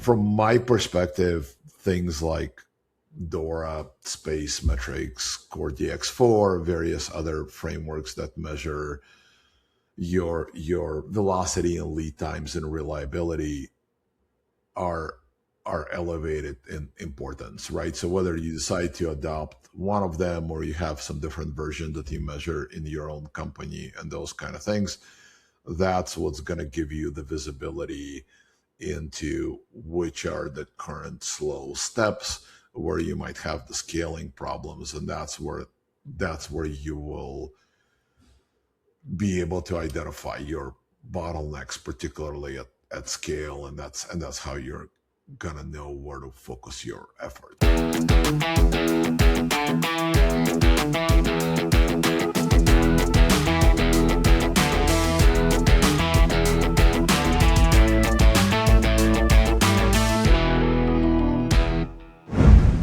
from my perspective, things like Dora, Space, Metrics, Core DX4, various other frameworks that measure your velocity and lead times and reliability are elevated in importance, right? So whether you decide to adopt one of them or you have some different version that you measure in your own company and those kind of things, that's what's going to give you the visibility into which are the current slow steps where you might have the scaling problems, and that's where you will be able to identify your bottlenecks, particularly at scale, and that's how you're gonna know where to focus your effort.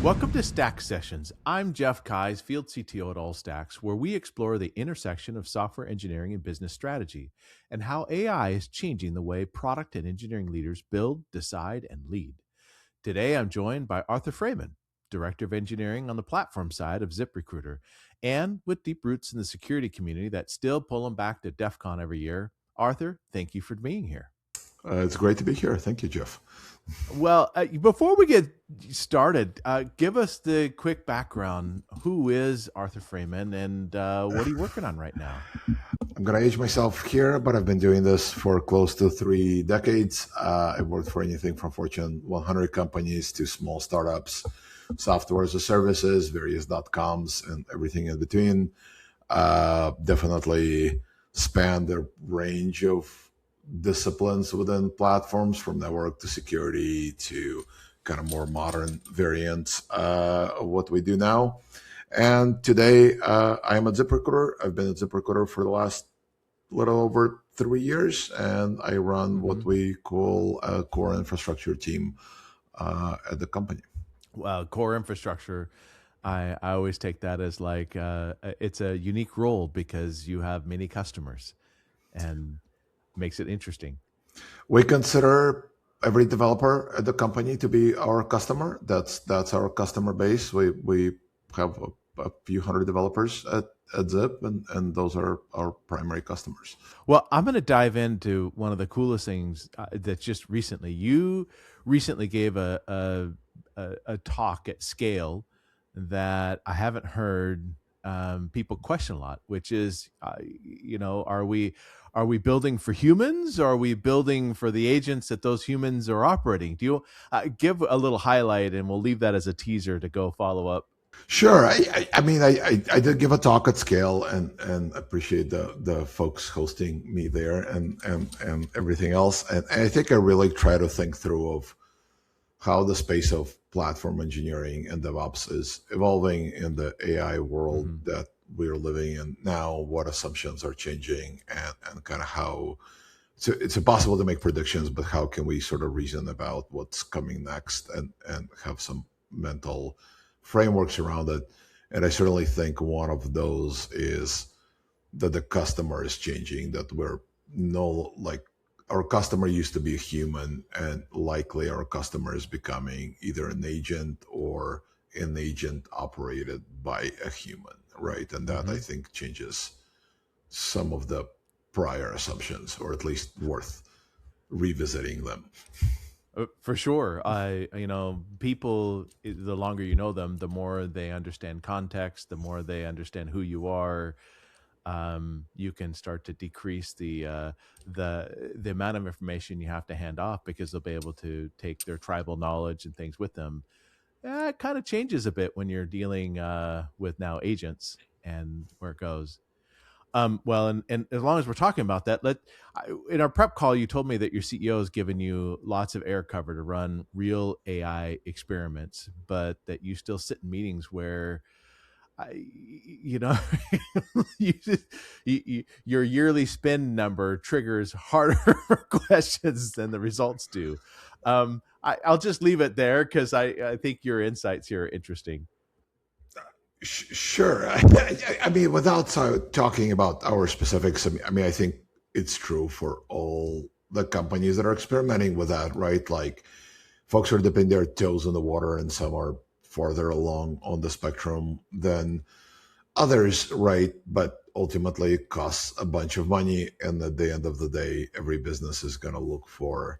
Welcome to Stack Sessions. I'm Jeff Keyes, Field CTO at AllStacks, where we explore the intersection of software engineering and business strategy and how AI is changing the way product and engineering leaders build, decide, and lead. Today, I'm joined by Arthur Freeman, Director of Engineering on the platform side of ZipRecruiter, and with deep roots in the security community that still pull him back to DEF CON every year. Arthur, thank you for being here. It's great to be here. Thank you, Jeff. Well, before we get started, give us the quick background. Who is Arthur Freeman, and what are you working on right now? I'm going to age myself here, but I've been doing this for close to 3 decades. I've worked for anything from Fortune 100 companies to small startups, software as a services, various .coms, and everything in between. Definitely span the range of disciplines within platforms, from network to security to kind of more modern variants of what we do now. And today I'm at ZipRecruiter. I've been at ZipRecruiter for the last little over 3 years, and I run what we call a core infrastructure team at the company. Well, core infrastructure, I always take that as like it's a unique role because you have many customers and makes it interesting. We consider every developer at the company to be our customer. That's our customer base. We have a few hundred developers at Zip, and those are our primary customers. Well, I'm going to dive into one of the coolest things that just recently. You recently gave a talk at scale that I haven't heard people question a lot, which is, are we building for humans, or are we building for the agents that those humans are operating? Do you give a little highlight, and we'll leave that as a teaser to go follow up? Sure. I mean, I did give a talk at scale, and appreciate the folks hosting me there and everything else. And I think I really try to think through of how the space of platform engineering and DevOps is evolving in the AI world that we're living in now, what assumptions are changing, and kind of how it's impossible to make predictions, but how can we sort of reason about what's coming next and have some mental frameworks around it. And I certainly think one of those is that the customer is changing, that our customer used to be a human, and likely our customer is becoming either an agent or an agent operated by a human, right? And that I think changes some of the prior assumptions, or at least worth revisiting them. For sure. People, the longer you know them, the more they understand context, the more they understand who you are. You can start to decrease the amount of information you have to hand off, because they'll be able to take their tribal knowledge and things with them. It kind of changes a bit when you're dealing with now agents and where it goes. Well, and as long as we're talking about that, in our prep call, you told me that your CEO has given you lots of air cover to run real AI experiments, but that you still sit in meetings where, your yearly spend number triggers harder questions than the results do. I'll just leave it there, because I think your insights here are interesting. Sure. I mean, without talking about our specifics, I mean, I think it's true for all the companies that are experimenting with that, right? Like, folks are dipping their toes in the water, and some are farther along on the spectrum than others, right? But ultimately, it costs a bunch of money, and at the end of the day, every business is going to look for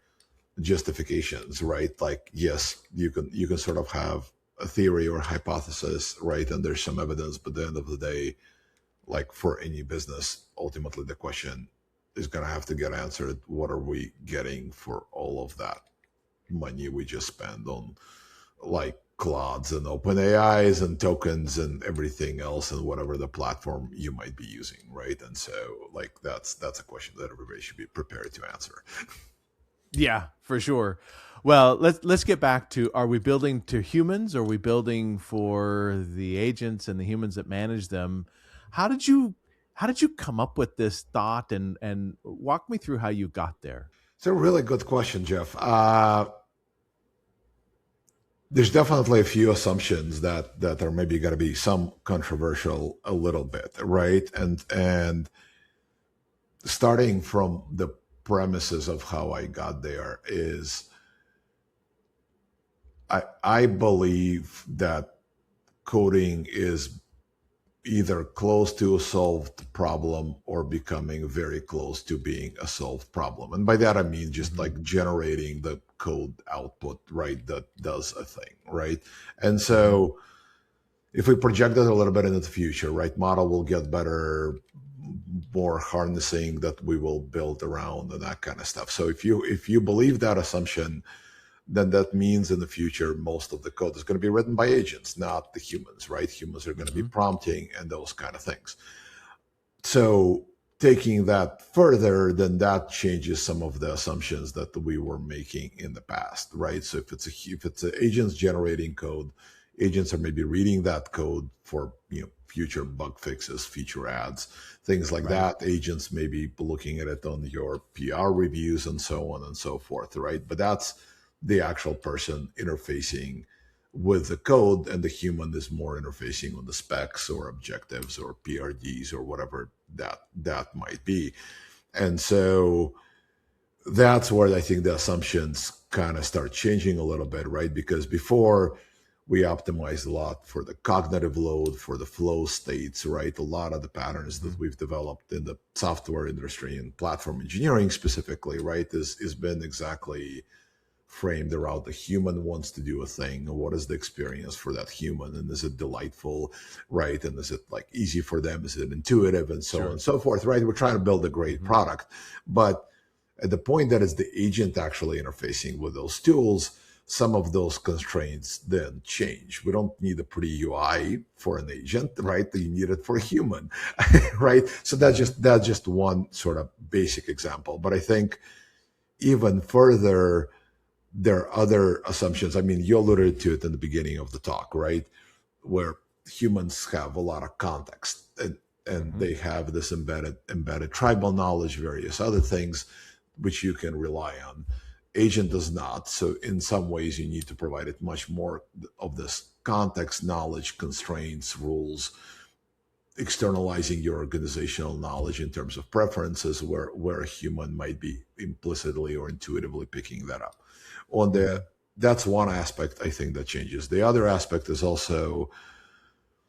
justifications, right? Like, yes, you can sort of have a theory or hypothesis, right? And there's some evidence, but at the end of the day, like for any business, ultimately the question is going to have to get answered. What are we getting for all of that money we just spend on like clouds and open AIs and tokens and everything else and whatever the platform you might be using, right? And so like that's a question that everybody should be prepared to answer. Yeah, for sure. Well, let's get back to, are we building to humans? Or are we building for the agents and the humans that manage them? How did you come up with this thought, and walk me through how you got there? It's a really good question, Jeff. There's definitely a few assumptions that are maybe going to be some controversial a little bit, right? And starting from the premises of how I got there is I believe that coding is either close to a solved problem or becoming very close to being a solved problem. And by that, I mean just like generating the code output, right, that does a thing, right? And so if we project that a little bit into the future, right, model will get better, more harnessing that we will build around and that kind of stuff. So if you believe that assumption, then that means in the future, most of the code is going to be written by agents, not the humans, right? Humans are going to be prompting and those kind of things. So taking that further, then that changes some of the assumptions that we were making in the past, right? So if it's agents generating code, agents are maybe reading that code for future bug fixes, feature adds, things like that. Agents may be looking at it on your PR reviews and so on and so forth, right? But that's the actual person interfacing with the code, and the human is more interfacing on the specs or objectives or PRDs or whatever that might be. And so that's where I think the assumptions kind of start changing a little bit, right? Because before we optimized a lot for the cognitive load, for the flow states, right? A lot of the patterns that we've developed in the software industry and platform engineering specifically, right, is been exactly framed around the human wants to do a thing. What is the experience for that human? And is it delightful, right? And is it like easy for them? Is it intuitive? And so on and so forth, right? We're trying to build a great product. But at the point that is the agent actually interfacing with those tools, some of those constraints then change. We don't need a pretty UI for an agent, right? You need it for a human, right? So that's just one sort of basic example. But I think even further, there are other assumptions. I mean, you alluded to it in the beginning of the talk, right? Where humans have a lot of context and they have this embedded tribal knowledge, various other things which you can rely on. Agent does not. So in some ways, you need to provide it much more of this context, knowledge, constraints, rules, externalizing your organizational knowledge in terms of preferences where a human might be implicitly or intuitively picking that up. That's one aspect I think that changes. The other aspect is also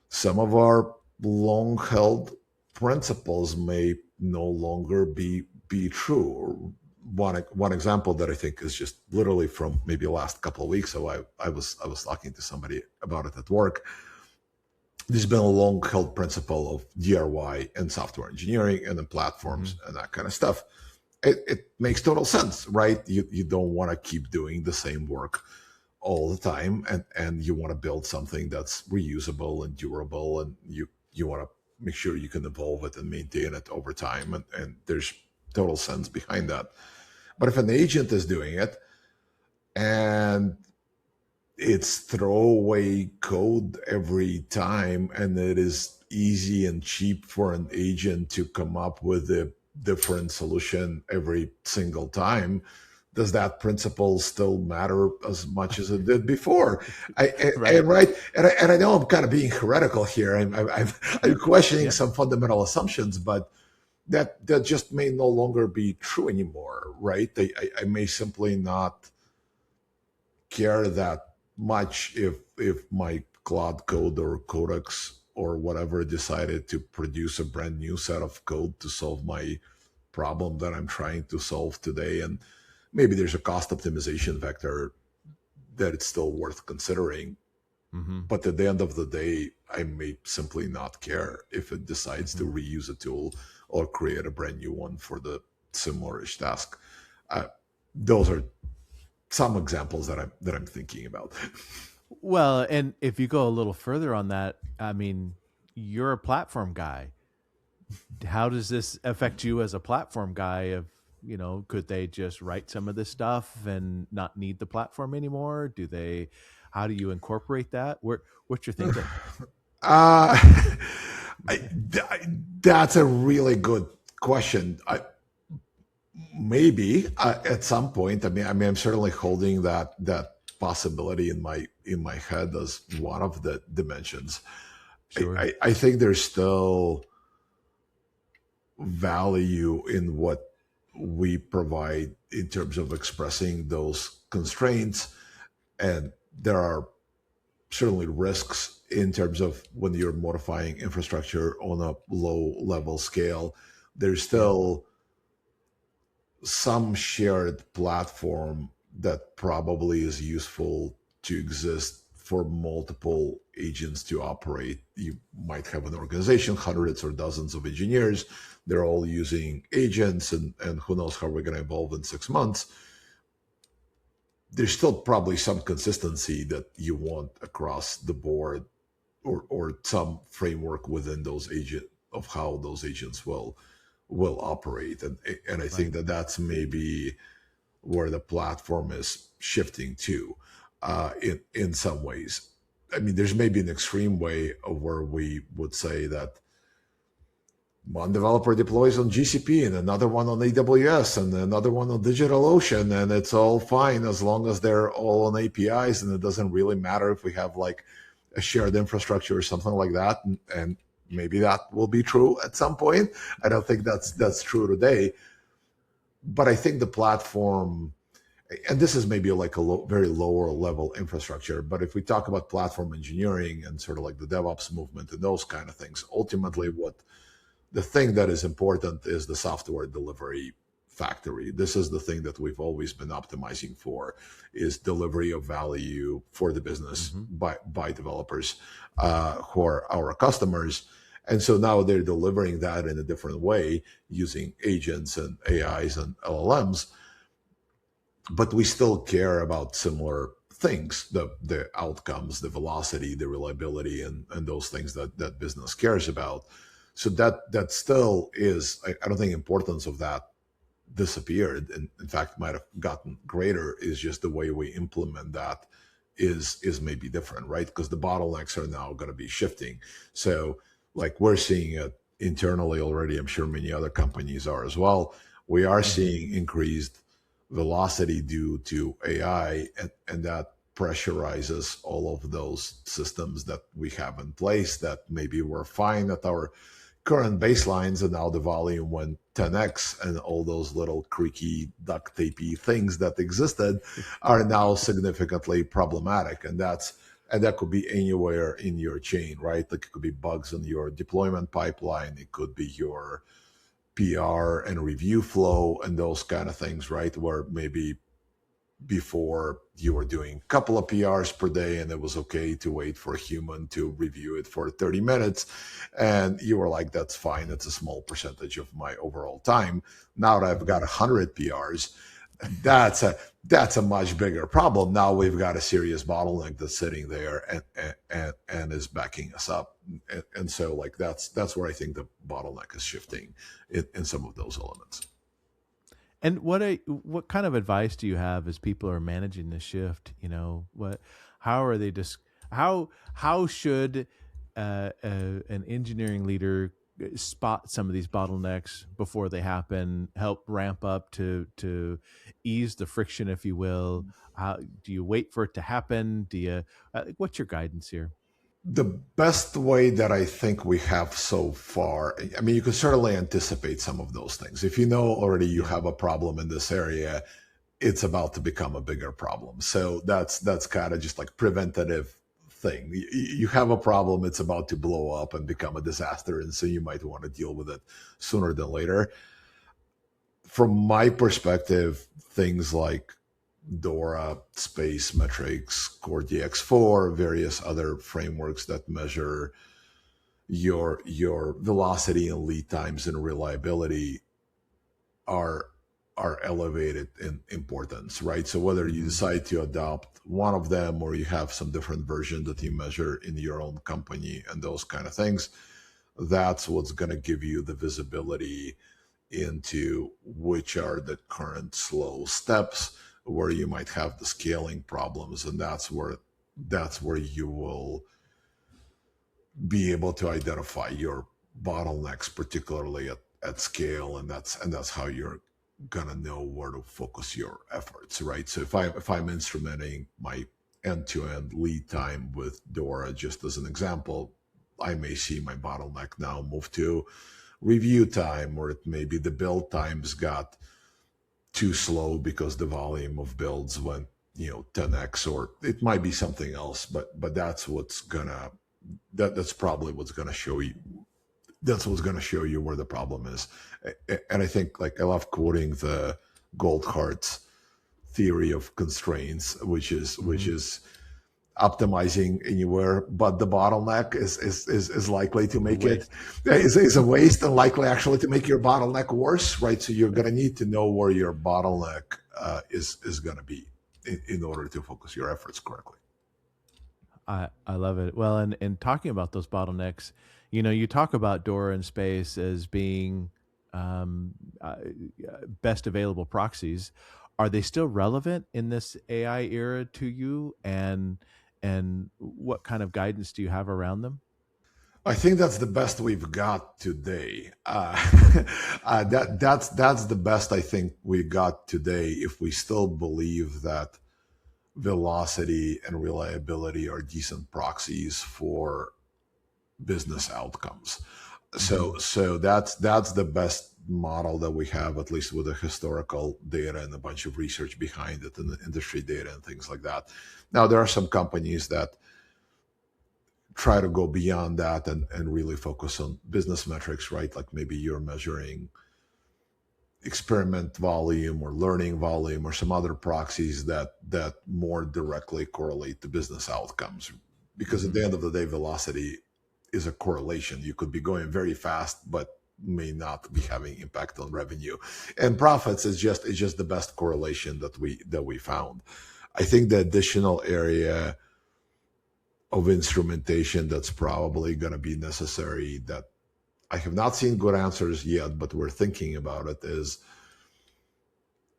some of our long-held principles may no longer be true. One example that I think is just literally from maybe the last couple of weeks. So I was talking to somebody about it at work. There's been a long-held principle of DRY and software engineering and then platforms and that kind of stuff. It makes total sense, right? You don't want to keep doing the same work all the time, and you want to build something that's reusable and durable, and you want to make sure you can evolve it and maintain it over time, and there's total sense behind that. But if an agent is doing it and it's throwaway code every time, and it is easy and cheap for an agent to come up with a different solution every single time, does that principle still matter as much as it did before? Right. And I know I'm kind of being heretical here. I'm questioning some fundamental assumptions, but that just may no longer be true anymore, right? I may simply not care that much if my Cloud Code or Codex or whatever decided to produce a brand new set of code to solve my problem that I'm trying to solve today. And maybe there's a cost optimization vector that it's still worth considering. Mm-hmm. But at the end of the day, I may simply not care if it decides to reuse a tool or create a brand new one for the similar-ish task. Those are some examples that I'm thinking about. Well, and if you go a little further on that, I mean, you're a platform guy. How does this affect you as a platform guy? Of, could they just write some of this stuff and not need the platform anymore? Do they? How do you incorporate that? What's your thinking? That's a really good question. Maybe at some point. I mean, I'm certainly holding that possibility in my head as one of the dimensions. Sure. I think there's still value in what we provide in terms of expressing those constraints, and there are certainly risks in terms of when you're modifying infrastructure on a low level scale. There's still some shared platform that probably is useful to exist for multiple agents to operate. You might have an organization, hundreds or dozens of engineers. They're all using agents, and who knows how we're going to evolve in 6 months. There's still probably some consistency that you want across the board, or some framework within those agents of how those agents will operate. And I think that's maybe where the platform is shifting to in some ways. I mean, there's maybe an extreme way of where we would say that one developer deploys on GCP and another one on AWS and another one on DigitalOcean, and it's all fine as long as they're all on APIs, and it doesn't really matter if we have like a shared infrastructure or something like that. And maybe that will be true at some point. I don't think that's true today, but I think the platform, and this is maybe like a very lower level infrastructure, but if we talk about platform engineering and sort of like the DevOps movement and those kind of things, ultimately what the thing that is important is the software delivery factory. This is the thing that we've always been optimizing for, is delivery of value for the business by developers who are our customers. And so now they're delivering that in a different way using agents and AIs and LLMs. But we still care about similar things, the outcomes, the velocity, the reliability, and those things that business cares about. So that still is, I don't think importance of that disappeared. And in fact, might have gotten greater. Is just the way we implement that is maybe different, right? Because the bottlenecks are now going to be shifting. So like we're seeing it internally already. I'm sure many other companies are as well. We are seeing increased velocity due to AI, and that pressurizes all of those systems that we have in place that maybe were fine at our current baselines, and now the volume went 10x, and all those little creaky duct tapey things that existed are now significantly problematic. And that could be anywhere in your chain, right? Like it could be bugs in your deployment pipeline, it could be your PR and review flow and those kind of things, right? Where maybe before you were doing a couple of PRs per day and it was okay to wait for a human to review it for 30 minutes. And you were like, that's fine. It's a small percentage of my overall time. Now that I've got 100 PRs, that's a much bigger problem. Now we've got a serious bottleneck that's sitting there and is backing us up. And so like that's where I think the bottleneck is shifting in some of those elements. And what kind of advice do you have as people are managing this shift? How are they how should an engineering leader spot some of these bottlenecks before they happen, help ramp up to ease the friction, if you will? How do you wait for it to happen? Do you what's your guidance here? The best way that I think we have so far, I mean, you can certainly anticipate some of those things. If you know already you have a problem in this area, it's about to become a bigger problem. So that's kind of just like preventative thing. You have a problem, it's about to blow up and become a disaster, and so you might want to deal with it sooner than later. From my perspective, things like Dora, Space, Metrics, Core DX4, various other frameworks that measure your velocity and lead times and reliability are elevated in importance, right? So whether you decide to adopt one of them or you have some different version that you measure in your own company and those kind of things, that's what's going to give you the visibility into which are the current slow steps where you might have the scaling problems, and that's where you will be able to identify your bottlenecks, particularly at scale, and that's how you're gonna know where to focus your efforts, right? So if I'm instrumenting my end-to-end lead time with Dora, just as an example, I may see my bottleneck now move to review time, or it may be the build times got too slow because the volume of builds went 10x, or it might be something else, but that's that's probably what's gonna show you. That's what's going to show you where the problem is. And I think, like, I love quoting the Goldhart's theory of constraints, which is optimizing anywhere but the bottleneck is likely to make it is a waste, and likely actually to make your bottleneck worse, right? So you're going to need to know where your bottleneck is going to be in order to focus your efforts correctly. I love it. Well, and talking about those bottlenecks, you talk about Dora and Space as being um, uh, best available proxies. Are they still relevant in this AI era to you? And what kind of guidance do you have around them? I think that's the best we've got today. That's the best I think we got today. If we still believe that velocity and reliability are decent proxies for business outcomes. Hmm. So that's the best model that we have, at least with the historical data and a bunch of research behind it and the industry data and things like that. Now there are some companies that try to go beyond that and really focus on business metrics, right? Like maybe you're measuring experiment volume or learning volume or some other proxies that more directly correlate to business outcomes, because at Hmm. the end of the day, velocity is a correlation. You could be going very fast but may not be having impact on revenue and profits. Is just the best correlation that we found. I think the additional area of instrumentation that's probably going to be necessary, that I have not seen good answers yet, but we're thinking about it, is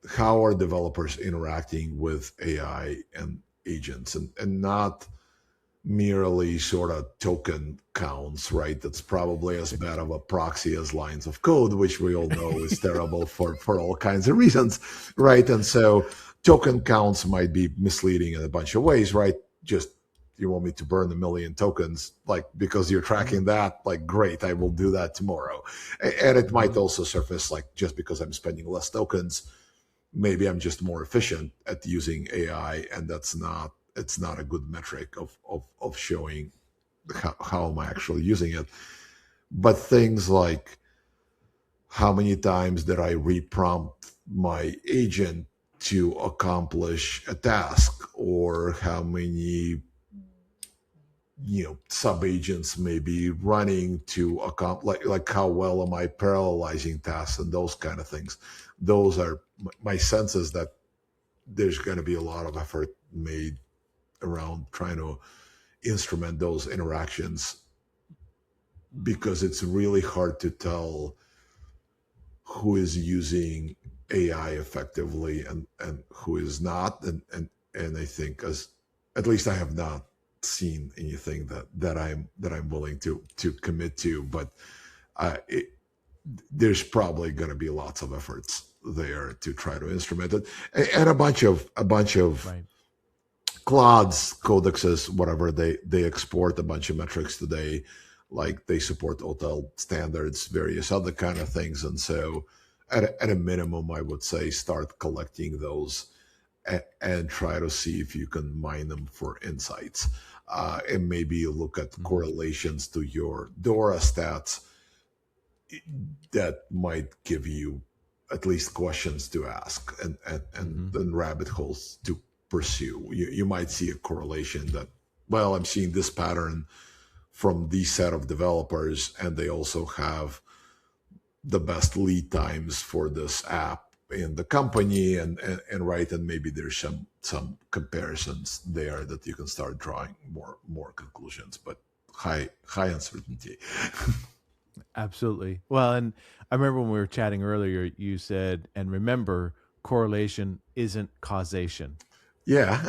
how are developers interacting with AI and agents, and not merely sort of token counts, right? That's probably as bad of a proxy as lines of code, which we all know is terrible for all kinds of reasons, right? And so token counts might be misleading in a bunch of ways, right? Just, you want me to burn 1 million tokens, like, because you're Hmm. tracking that, like, great, I will do that tomorrow. And it might Hmm. also surface like, just because I'm spending less tokens, maybe I'm just more efficient at using AI, and it's not a good metric of showing how am I actually using it. But things like, how many times did I reprompt my agent to accomplish a task, or how many sub agents may be running to accomplish, like how well am I parallelizing tasks, and those kind of things. Those are my senses that there's going to be a lot of effort made around trying to instrument those interactions, because it's really hard to tell who is using AI effectively and who is not. And I think, as at least I have not seen anything that I'm willing to commit to, but it, there's probably going to be lots of efforts there to try to instrument it, and a bunch of Right. Claude's codexes, whatever, they export a bunch of metrics today, like they support hotel standards, various other kind of things, and so at a minimum, I would say start collecting those and try to see if you can mine them for insights. And maybe look at Mm-hmm. correlations to your Dora stats that might give you at least questions to ask Mm-hmm. and rabbit holes to pursue. You might see a correlation that, well, I'm seeing this pattern from these set of developers, and they also have the best lead times for this app in the company, and right, and maybe there's some comparisons there that you can start drawing more conclusions, but high uncertainty. Absolutely. Well, and I remember when we were chatting earlier, you said, and remember, correlation isn't causation. Yeah.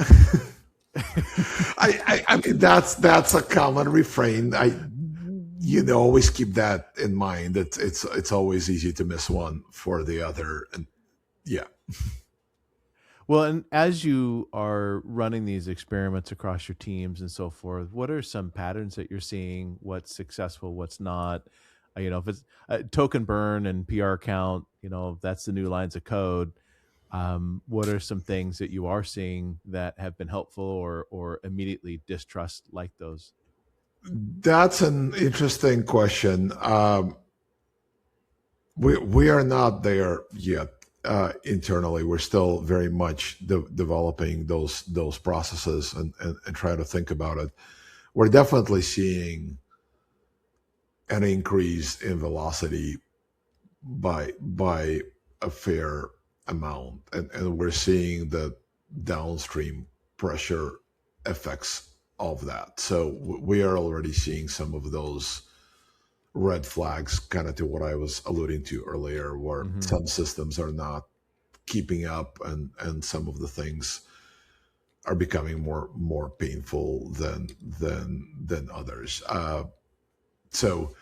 I mean that's a common refrain. Always keep that in mind. It's always easy to miss one for the other, and yeah. Well, and as you are running these experiments across your teams and so forth, what are some patterns that you're seeing? What's successful? What's not? If it's token burn and PR count, that's the new lines of code. What are some things that you are seeing that have been helpful or immediately distrust like those? That's an interesting question. We are not there yet internally. We're still very much developing those processes and trying to think about it. We're definitely seeing an increase in velocity by a fair amount, and we're seeing the downstream pressure effects of that. So we are already seeing some of those red flags, kind of to what I was alluding to earlier, where Mm-hmm. some systems are not keeping up, and some of the things are becoming more painful than others. So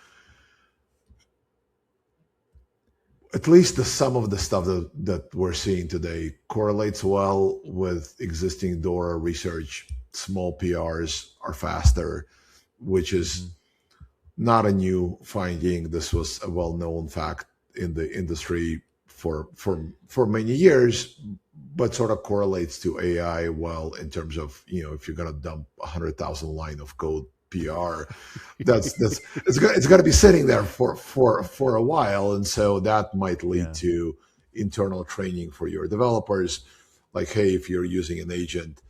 at least some of the stuff that we're seeing today correlates well with existing Dora research. Small PRs are faster, which Mm-hmm. is not a new finding. This was a well-known fact in the industry for many years, but sort of correlates to AI well in terms of, if you're going to dump 100,000 line of code PR, that's it's going to be sitting there for a while, and so that might lead Yeah. to internal training for your developers. Like, hey, if you're using an agent,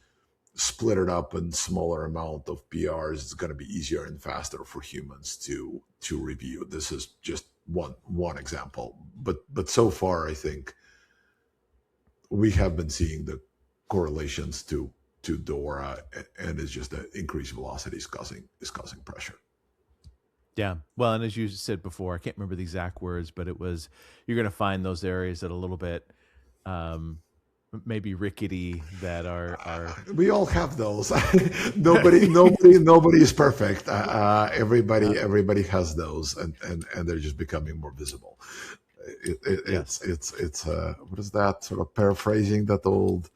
split it up in smaller amount of PRs. It's going to be easier and faster for humans to review. This is just one example, but so far I think we have been seeing the correlations to Dora, and it's just that increased velocity is causing pressure. Yeah. Well, and as you said before, I can't remember the exact words, but it was you're going to find those areas that a little bit um, maybe rickety that are We all have those. Nobody is perfect. Everybody has those, and they're just becoming more visible. yes. It's what is that, sort of paraphrasing that old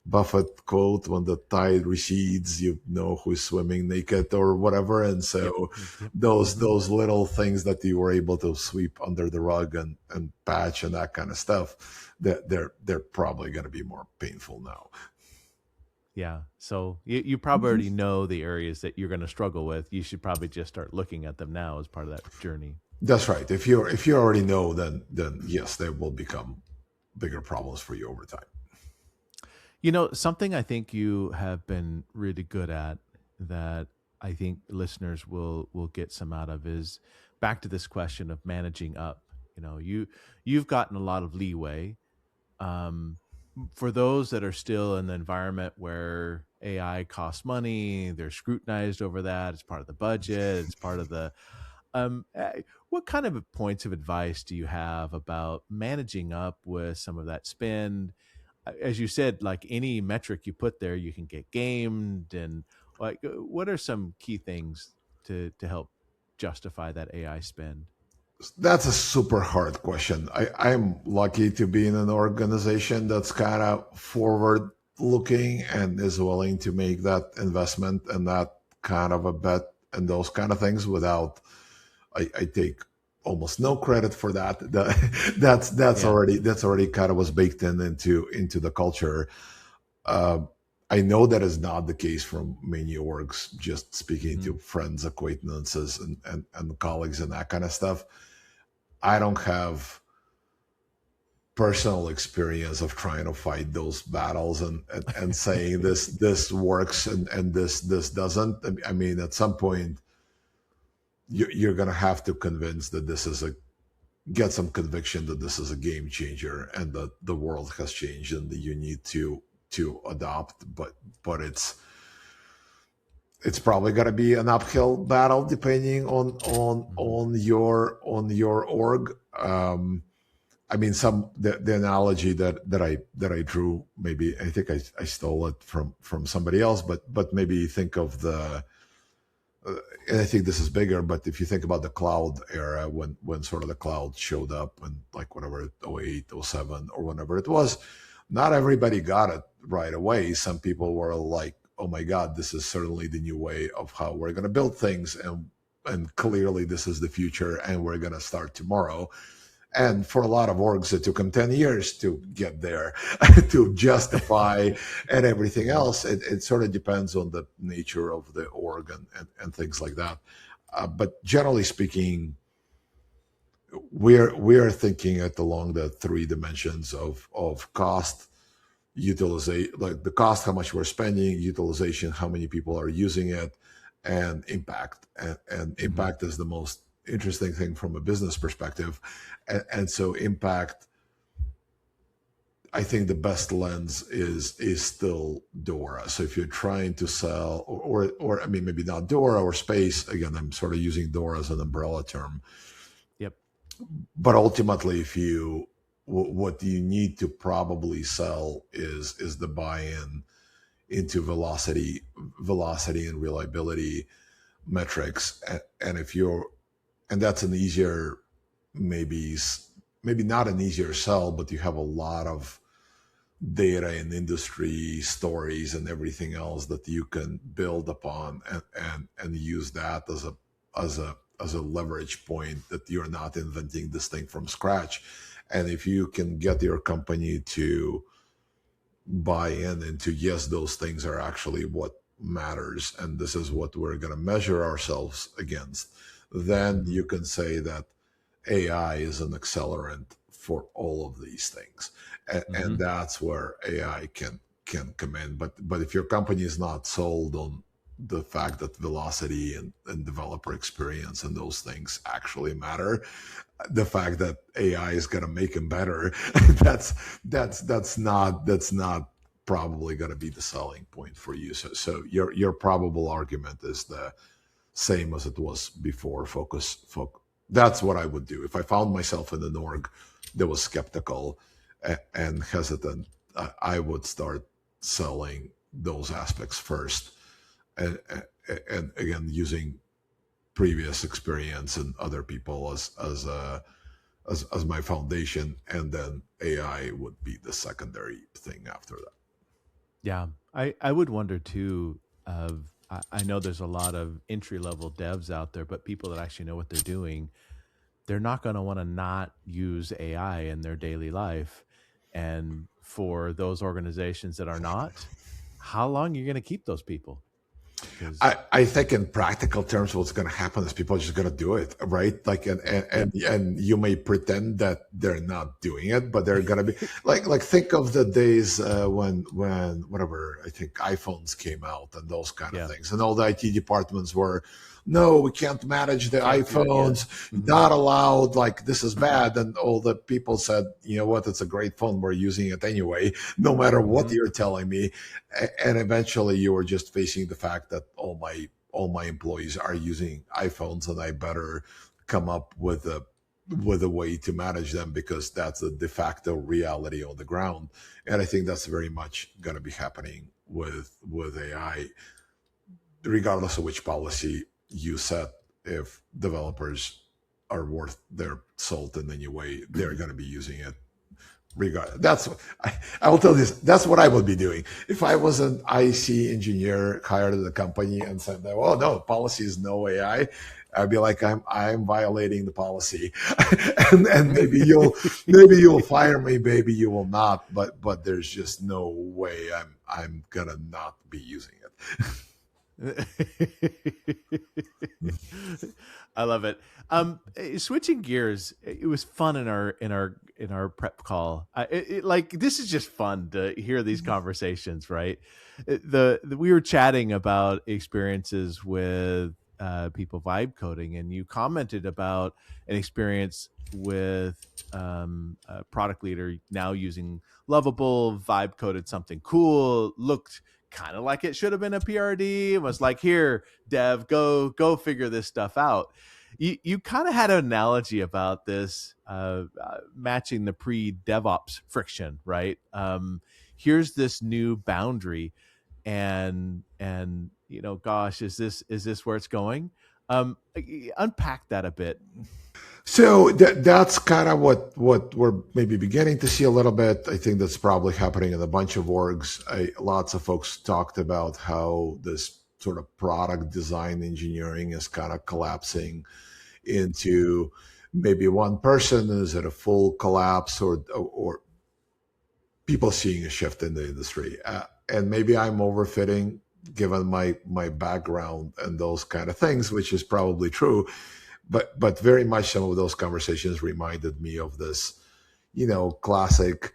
Buffett quote, when the tide recedes, you know who's swimming naked or whatever. And so Yep. those little things that you were able to sweep under the rug and patch and that kind of stuff, they're probably going to be more painful now. Yeah. So you probably already know the areas that you're going to struggle with. You should probably just start looking at them now as part of that journey. That's right. If you already know, then yes, they will become bigger problems for you over time. Something I think you have been really good at that I think listeners will get some out of is back to this question of managing up. You've gotten a lot of leeway. Um, for those that are still in the environment where AI costs money, they're scrutinized over that. It's part of the budget. It's part of the. What kind of points of advice do you have about managing up with some of that spend? As you said, like any metric you put there, you can get gamed. And like, what are some key things to help justify that AI spend? That's a super hard question. I'm lucky to be in an organization that's kind of forward looking and is willing to make that investment and that kind of a bet and those kind of things without, I take almost no credit for that. That's Yeah. already kind of was baked into the culture. Uh, I know that is not the case from many orgs. Just speaking Hmm. to friends, acquaintances, and colleagues, and that kind of stuff. I don't have personal experience of trying to fight those battles and saying this works and this doesn't. I mean, at some point, you're going to have to convince that this is a get some conviction that this is a game changer and that the world has changed and that you need to adopt. But it's probably going to be an uphill battle depending Hmm. on your org. I mean, the analogy that I drew, maybe I think I stole it from somebody else, but maybe think of and I think this is bigger. But if you think about the cloud era, when sort of the cloud showed up, and like whatever 08, 07, or whenever it was, not everybody got it right away. Some people were like, "Oh my God, this is certainly the new way of how we're going to build things," and clearly this is the future, and we're going to start tomorrow. And for a lot of orgs, it took them 10 years to get there, to justify and everything else. It sort of depends on the nature of the org and things like that. But generally speaking, we're thinking it along the three dimensions of cost, utilization, like the cost, how much we're spending, utilization, how many people are using it, and impact. And Hmm. impact is the most interesting thing from a business perspective. And so impact, I think the best lens is still Dora. So if you're trying to sell, or I mean, maybe not Dora or Space. Again, I'm sort of using Dora as an umbrella term. Yep. But ultimately, if you what you need to probably sell is the buy-in into velocity and reliability metrics. And if you're and that's an easier, maybe maybe not an easier sell, but you have a lot of data and industry stories and everything else that you can build upon and use that as a leverage point, that you're not inventing this thing from scratch. And if you can get your company to buy in into, yes, those things are actually what matters and this is what we're going to measure ourselves against, then Hmm. you can say that AI is an accelerant for all of these things. And Hmm. that's where AI can come in. But if your company is not sold on the fact that velocity and developer experience and those things actually matter, the fact that AI is going to make them better, that's not probably going to be the selling point for you. So your probable argument is the same as it was before. Focus. That's what I would do if I found myself in an org that was skeptical and hesitant. I would start selling those aspects first, and again using previous experience and other people as my foundation, and then AI would be the secondary thing after that. Yeah. I would wonder too of I know there's a lot of entry level devs out there, but people that actually know what they're doing, they're not going to want to not use AI in their daily life. And for those organizations that are not, how long are you going to keep those people? Because I think in practical terms, what's going to happen is people are just going to do it, right? Like, yep. and you may pretend that they're not doing it, but they're going to be like think of the days when whatever, I think iPhones came out and those kind of Yeah. things, and all the IT departments were, no, we can't manage the Can't do it. Yeah. iPhones, Hmm. not allowed. Like this is bad, and all the people said, you know what, it's a great phone. We're using it anyway, no matter what Hmm. you're telling me. And eventually you were just facing the fact that all my employees are using iPhones, and I better come up with a way to manage them, because that's the de facto reality on the ground. And I think that's very much going to be happening with AI, regardless of which policy you set. If developers are worth their salt in any way, they're going to be using it regard. I will tell you this. That's what I would be doing if I was an IC engineer hired at the company and said that, oh no, policy is no AI. I'd be like, I'm violating the policy, and maybe you'll fire me, maybe you will not, but there's just no way I'm gonna not be using it. I love it. Switching gears, it was fun in our prep call. Like this is just fun to hear these conversations, right? We were chatting about experiences with people vibe coding, and you commented about an experience with a product leader now using Lovable, vibe coded something cool, looked kind of like it should have been a PRD. It was like, here, Dev, go figure this stuff out. You kind of had an analogy about this, matching the pre-DevOps friction, right? Here's this new boundary, and gosh, is this where it's going? Unpack that a bit. So that's kind of what we're maybe beginning to see a little bit. I think that's probably happening in a bunch of orgs. Lots of folks talked about how this sort of product design engineering is kind of collapsing into maybe one person. Is it a full collapse, or people seeing a shift in the industry? And maybe I'm overfitting given my background and those kind of things, which is probably true. But very much some of those conversations reminded me of this, classic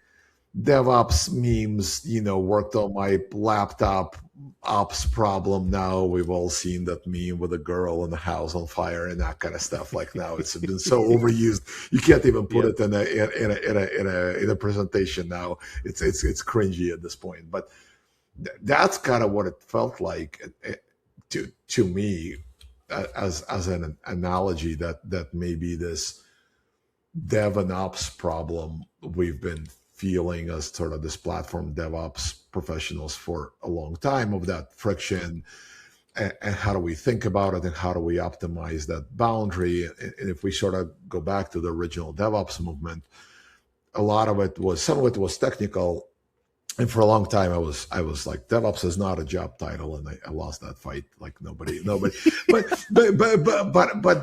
DevOps memes, worked on my laptop ops problem. Now we've all seen that meme with a girl and the house on fire and that kind of stuff. Like now it's been so overused, you can't even put it in a presentation now. It's cringy at this point. But that's kind of what it felt like to me, as an analogy, that maybe this dev and ops problem we've been feeling as sort of this platform DevOps professionals for a long time, of that friction, and how do we think about it, and how do we optimize that boundary. And if we sort of go back to the original DevOps movement, some of it was technical. And for a long time, I was like, DevOps is not a job title, and I lost that fight like nobody. but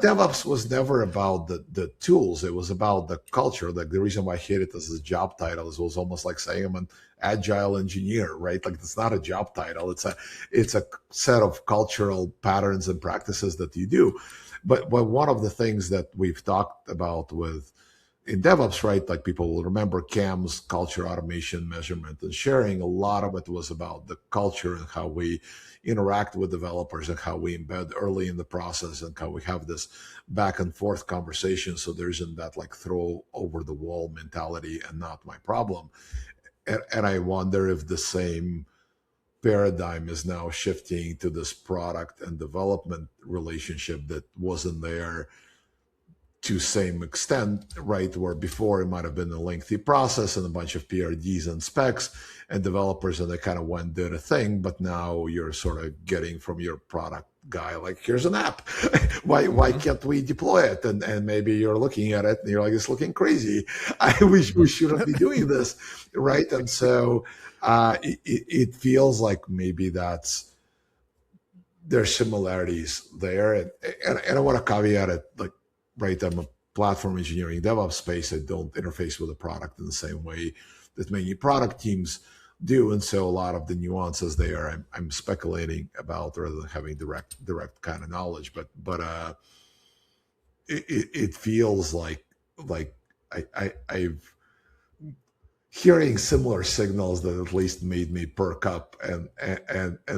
DevOps was never about the tools. It was about the culture. Like the reason why I hate it as a job title is it was almost like saying I'm an agile engineer, right? Like it's not a job title. It's a set of cultural patterns and practices that you do. But one of the things that we've talked about in DevOps, right? Like people will remember CAM's, culture, automation, measurement, and sharing. A lot of it was about the culture and how we interact with developers and how we embed early in the process and how we have this back and forth conversation. So there isn't that like throw over the wall mentality and not my problem. And I wonder if the same paradigm is now shifting to this product and development relationship that wasn't there to same extent, right? Where before it might have been a lengthy process and a bunch of PRDs and specs and developers, and they kind of went did a thing, but now you're sort of getting from your product guy, like, here's an app. why can't we deploy it? And maybe you're looking at it and you're like, it's looking crazy. We shouldn't be doing this, right? And so it feels like maybe there's similarities there. And I want to caveat it, like, right, I'm a platform engineering DevOps space. I don't interface with a product in the same way that many product teams do. And so a lot of the nuances there, I'm speculating about rather than having direct kind of knowledge. But it feels like I've hearing similar signals that at least made me perk up and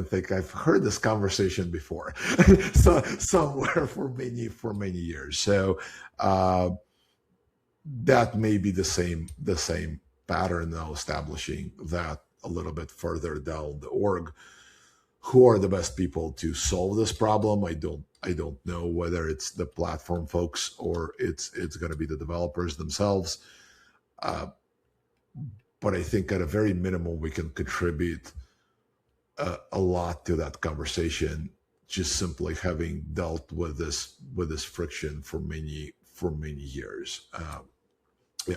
think I've heard this conversation before, so somewhere for many years. So that may be the same pattern now, establishing that a little bit further down the org. Who are the best people to solve this problem? I don't know whether it's the platform folks or it's going to be the developers themselves. But I think at a very minimum, we can contribute a lot to that conversation, just simply having dealt with this friction for many years. Yeah.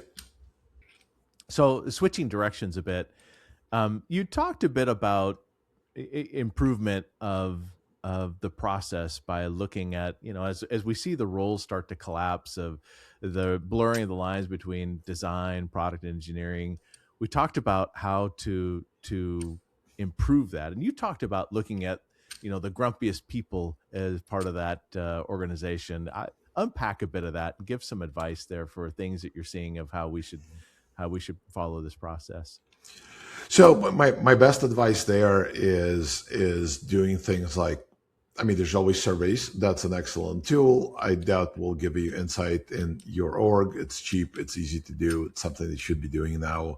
So switching directions a bit, you talked a bit about improvement of of the process by looking at, as we see the roles start to collapse, of the blurring of the lines between design, product engineering. We talked about how to improve that, and you talked about looking at the grumpiest people as part of that organization. Unpack a bit of that and give some advice there for things that you're seeing of how we should follow this process. So my best advice there is doing things like, I mean, there's always surveys. That's an excellent tool. I doubt will give you insight in your org. It's cheap. It's easy to do. It's something that you should be doing now.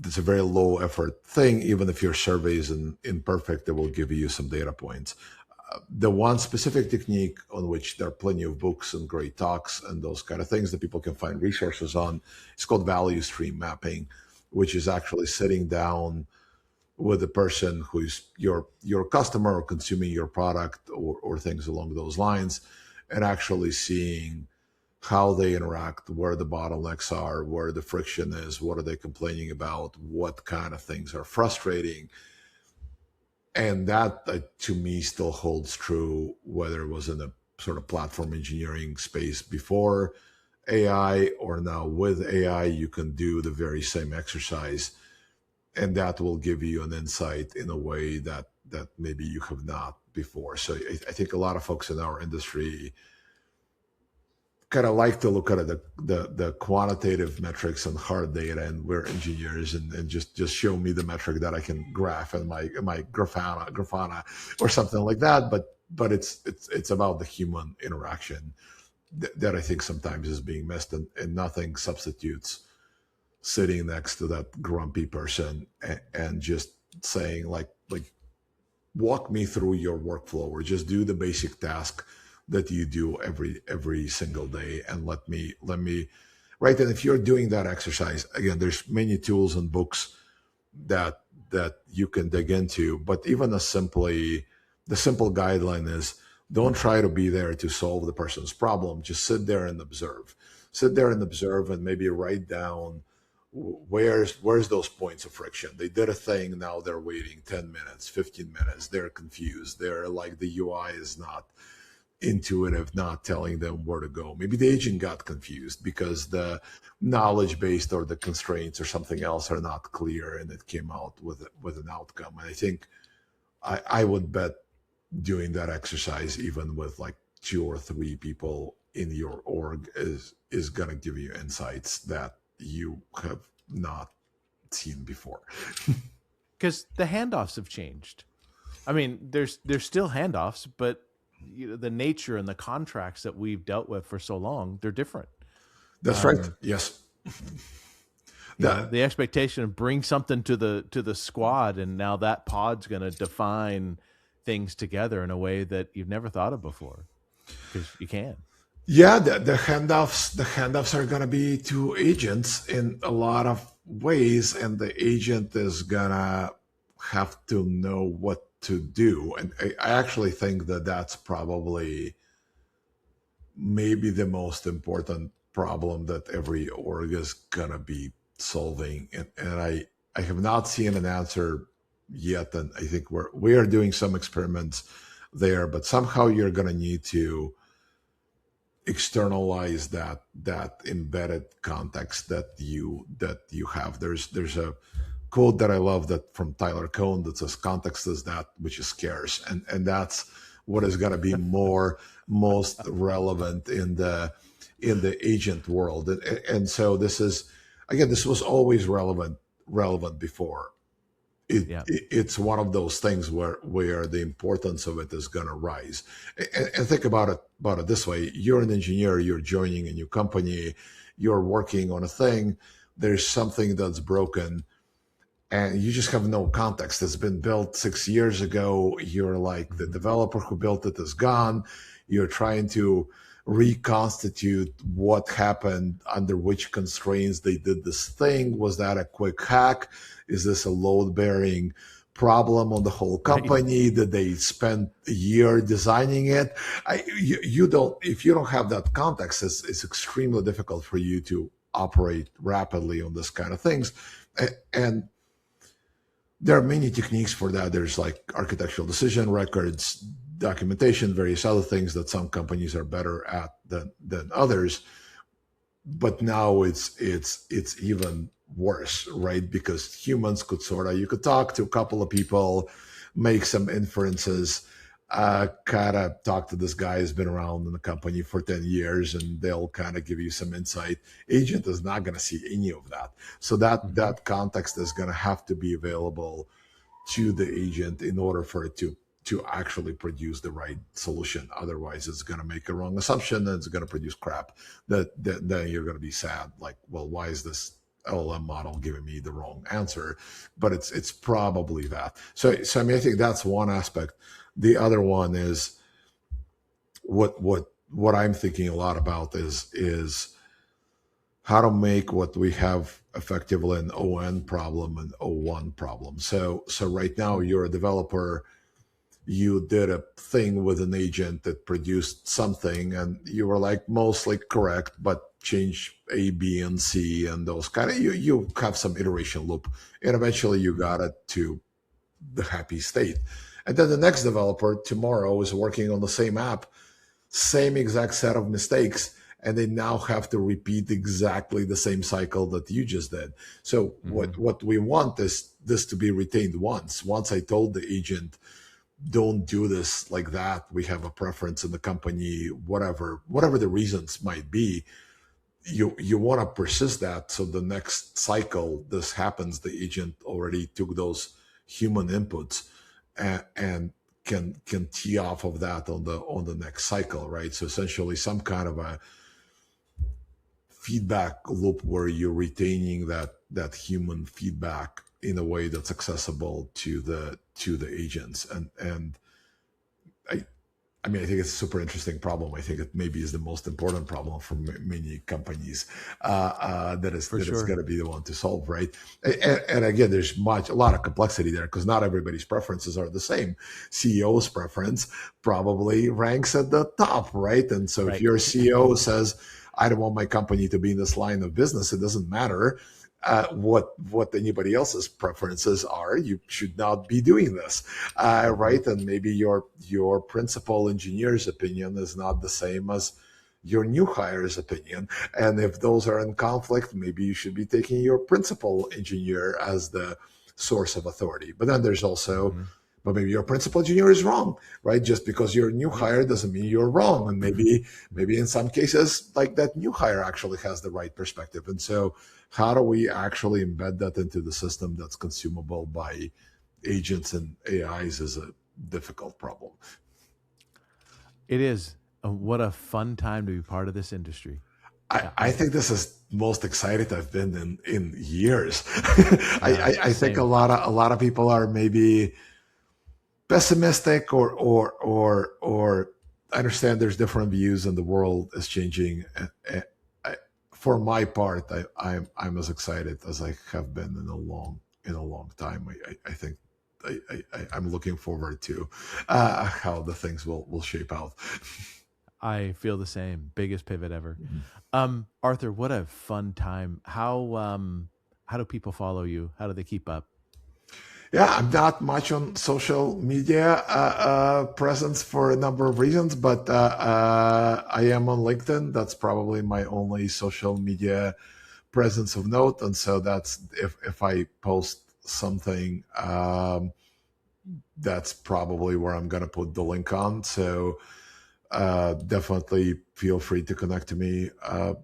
It's a very low effort thing. Even if your survey is imperfect, it will give you some data points. The one specific technique on which there are plenty of books and great talks and those kind of things that people can find resources on, is called value stream mapping, which is actually sitting down with the person who's your customer or consuming your product or things along those lines, and actually seeing how they interact, where the bottlenecks are, where the friction is, what are they complaining about, what kind of things are frustrating. And that, to me, still holds true, whether it was in a sort of platform engineering space before AI or now with AI. You can do the very same exercise, and that will give you an insight in a way that maybe you have not before. So I think a lot of folks in our industry kind of like to look at the quantitative metrics and hard data, and we're engineers, and just show me the metric that I can graph in my Grafana or something like that. But it's about the human interaction that I think sometimes is being missed, and nothing substitutes sitting next to that grumpy person and just saying like walk me through your workflow, or just do the basic task that you do every single day, and let me right. And if you're doing that exercise, again, there's many tools and books that you can dig into, but even the simple guideline is, don't try to be there to solve the person's problem. Just sit there and observe. And maybe write down where's those points of friction. They did a thing, now they're waiting 10 minutes, 15 minutes. They're confused. They're like, the UI is not intuitive, not telling them where to go. Maybe the agent got confused because the knowledge base or the constraints or something else are not clear, and it came out with an outcome. And I think I would bet doing that exercise, even with like 2 or 3 people in your org, is going to give you insights that you have not seen before. Because the handoffs have changed. I mean, there's still handoffs, but the nature and the contracts that we've dealt with for so long, they're different. That's right. Yes. The expectation of bring something to the squad, and now that pod's going to define things together in a way that you've never thought of before, because you can. Yeah, the handoffs are going to be to agents in a lot of ways, and the agent is going to have to know what to do. And I actually think that that's probably maybe the most important problem that every org is going to be solving. And I have not seen an answer yet, and I think we are doing some experiments there, but somehow you're going to need to externalize that embedded context that you have. There's a quote that I love that from Tyler Cohn that says, "Context is that which is scarce," and that's what is going to be most relevant in the agent world. And so this was always relevant before. It's one of those things where the importance of it is going to rise. And think about it this way: you're an engineer, you're joining a new company, you're working on a thing, there's something that's broken, and you just have no context. It's been built 6 years ago. You're like, the developer who built it is gone. You're trying to reconstitute what happened, under which constraints they did this thing. Was that a quick hack? Is this a load-bearing problem on the whole company? Right. Did they spend a year designing it? If you don't have that context, it's extremely difficult for you to operate rapidly on this kind of things. And there are many techniques for that. There's like architectural decision records, documentation, various other things that some companies are better at than others. But now it's even worse, right? Because humans could you could talk to a couple of people, make some inferences, kind of talk to this guy who's been around in the company for 10 years, and they'll kind of give you some insight. Agent is not going to see any of that. So that context is going to have to be available to the agent in order for it to actually produce the right solution. Otherwise, it's going to make a wrong assumption and it's going to produce crap that then you're going to be sad. Like, well, why is this LLM model giving me the wrong answer? But it's probably that. So I mean, I think that's one aspect. The other one is what I'm thinking a lot about is how to make what we have effectively an ON problem and O1 problem. So right now you're a developer, you did a thing with an agent that produced something and you were like mostly correct, but change A, B, and C and those kind of, you have some iteration loop and eventually you got it to the happy state. And then the next developer tomorrow is working on the same app, same exact set of mistakes, and they now have to repeat exactly the same cycle that you just did. So what we want is this to be retained once. Once I told the agent, don't do this like that, we have a preference in the company, whatever the reasons might be, you want to persist that. So the next cycle this happens, the agent already took those human inputs and can tee off of that on the next cycle, right? So essentially some kind of a feedback loop where you're retaining that human feedback in a way that's accessible to the agents. And I mean, I think it's a super interesting problem. I think it maybe is the most important problem for many companies that is going to be the one to solve, right? And again, there's a lot of complexity there because not everybody's preferences are the same. CEO's preference probably ranks at the top, right? And so if your CEO says, I don't want my company to be in this line of business, it doesn't matter what anybody else's preferences are. You should not be doing this, right? And maybe your principal engineer's opinion is not the same as your new hire's opinion. And if those are in conflict, maybe you should be taking your principal engineer as the source of authority. But then there's also, but maybe your principal engineer is wrong, right? Just because you're a new hire doesn't mean you're wrong. And maybe in some cases, like that new hire actually has the right perspective. And so how do we actually embed that into the system that's consumable by agents and AIs is a difficult problem. It is. What a fun time to be part of this industry. I think this is most excited I've been in years. I think a lot of people are maybe pessimistic or I understand there's different views and the world is changing. For my part, I'm as excited as I have been in a long time. I think I'm looking forward to how the things will shape out. I feel the same. Biggest pivot ever. Arthur, what a fun time. How do people follow you? How do they keep up? Yeah, I'm not much on social media presence for a number of reasons, but I am on LinkedIn. That's probably my only social media presence of note. And so that's if I post something, that's probably where I'm going to put the link on. So definitely feel free to connect to me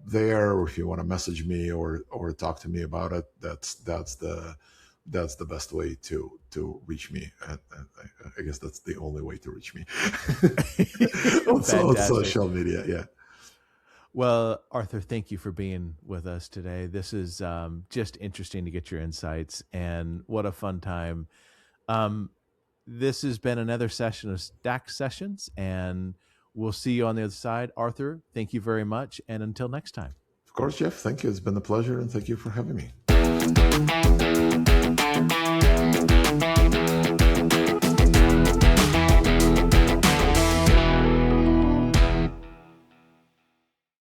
there, or if you want to message me or talk to me about it, that's the best way to reach me. And I guess that's the only way to reach me on social media. Yeah. Well, Arthur, thank you for being with us today. This is just interesting to get your insights, and what a fun time. This has been another session of Stack Sessions, and we'll see you on the other side. Arthur, thank you very much, and until next time. Of course, Jeff. Thank you. It's been a pleasure, and thank you for having me.